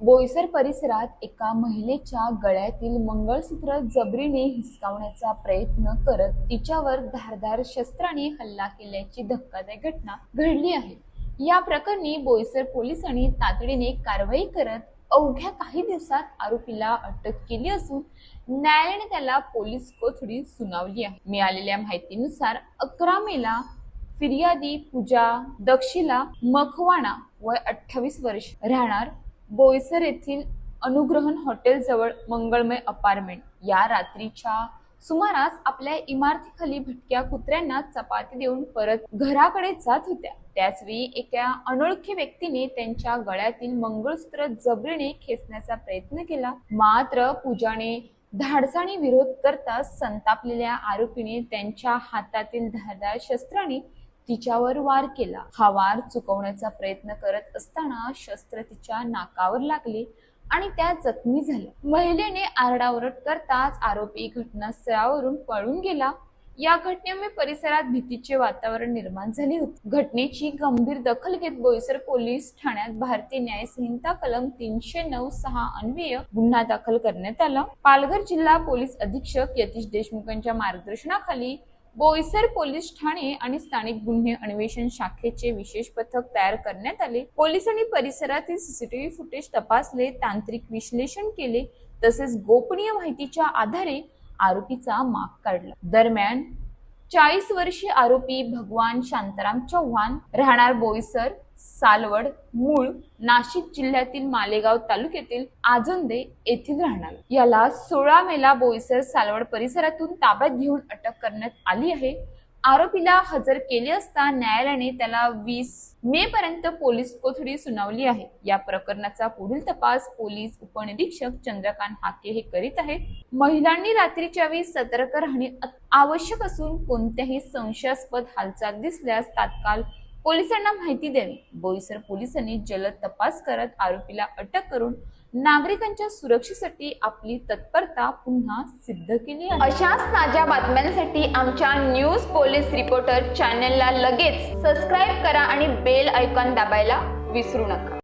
बोईसर परिसरात एका महिलेच्या गळ्यातील मंगळसूत्र जबरीने हिसकावण्याचा प्रयत्न करत तिच्यावर धारदार शस्त्राने हल्ला केल्याची धक्कादायक घटना घडली आहे। या प्रकरणी बोईसर पोलिसांनी तातडीने कारवाई करत अवघ्या काही दिवसात आरोपीला अटक केली असून न्यायालयाने त्याला पोलीस कोठडी सुनावली आहे। मिळालेल्या माहितीनुसार 11 मेला फिर्यादी पूजा दक्षिला मखवाणा वय 28 वर्ष राहणार बोईसर येथील अनुग्रहण हॉटेल जवळ मंगळमय अपार्टमेंट या रात्रीच्या सुमारास आपल्या इमारतीखाली भटक्या कुत्र्यांना चपाती देऊन परत घराकडे जात होत्या। त्याचवेळी एका अनोळखी व्यक्तीने त्यांच्या गळ्यातील मंगळसूत्र जबरीने खेचण्याचा प्रयत्न केला, मात्र पूजाने धाडसाने विरोध करता संतापलेल्या आरोपीने त्यांच्या हातातील धारदार शस्त्राने तिच्यावर वार केला। हा वार चुकवण्याचा प्रयत्न करत असताना शस्त्र तिच्या नाकावर लागले आणि त्या जखमी झाल्या। महिलेने आरडाओरड करताच आरोपी घटनास्थळावरून पळून गेला। या घटनेमुळे परिसरात भीतीचे वातावरण निर्माण झाले होते। घटनेची गंभीर दखल घेत बोईसर पोलीस ठाण्यात भारतीय न्याय संहिता कलम 309(6) अन्वये गुन्हा दाखल करण्यात आला। पालघर जिल्हा पोलीस अधीक्षक यतीश देशमुखांच्या मार्गदर्शनाखाली बोईसर पोलीस ठाणे आणि स्थानिक गुन्हे अन्वेषण शाखेचे विशेष पथक तयार करण्यात आले। पोलिसांनी परिसरातील सीसीटीव्ही फुटेज तपासले, तांत्रिक विश्लेषण केले तसेच गोपनीय माहितीच्या आधारे आरोपीचा माग काढला। दरम्यान 40 वर्षीय आरोपी भगवान शांताराम चव्हाण राहणार बोईसर सालवड मूळ नाशिक जिल्ह्यातील मालेगाव तालुक्यातील आजंदे येथील राहणार याला 16 मेला बोईसर सालवड परिसरातून ताब्यात घेऊन अटक करण्यात आली आहे। आरोपीला हजर केले असता न्यायालयाने त्याला 20 मे पर्यंत पोलीस कोठडी सुनावली आहे। या प्रकरणाचा पुढील तपास पोलीस उपनिरीक्षक चंद्रकांत हाके हे करीत आहेत। महिलांनी रात्रीच्या वेळी सतर्क राहणे आवश्यक असून कोणत्याही संशयास्पद हालचाल दिसल्यास तात्काळ पोलिसांना माहिती द्यावी। बोईसर पोलिसांनी जलद तपास करत आरोपीला अटक करून नागरिकांच्या सुरक्षेसाठी आपली तत्परता पुन्हा सिद्ध केली आहे। अशाच ताज्या बातम्यांसाठी आमच्या न्यूज पोलीस रिपोर्टर चॅनलला लगेच सबस्क्राईब करा आणि बेल आयकॉन दाबायला विसरू नका।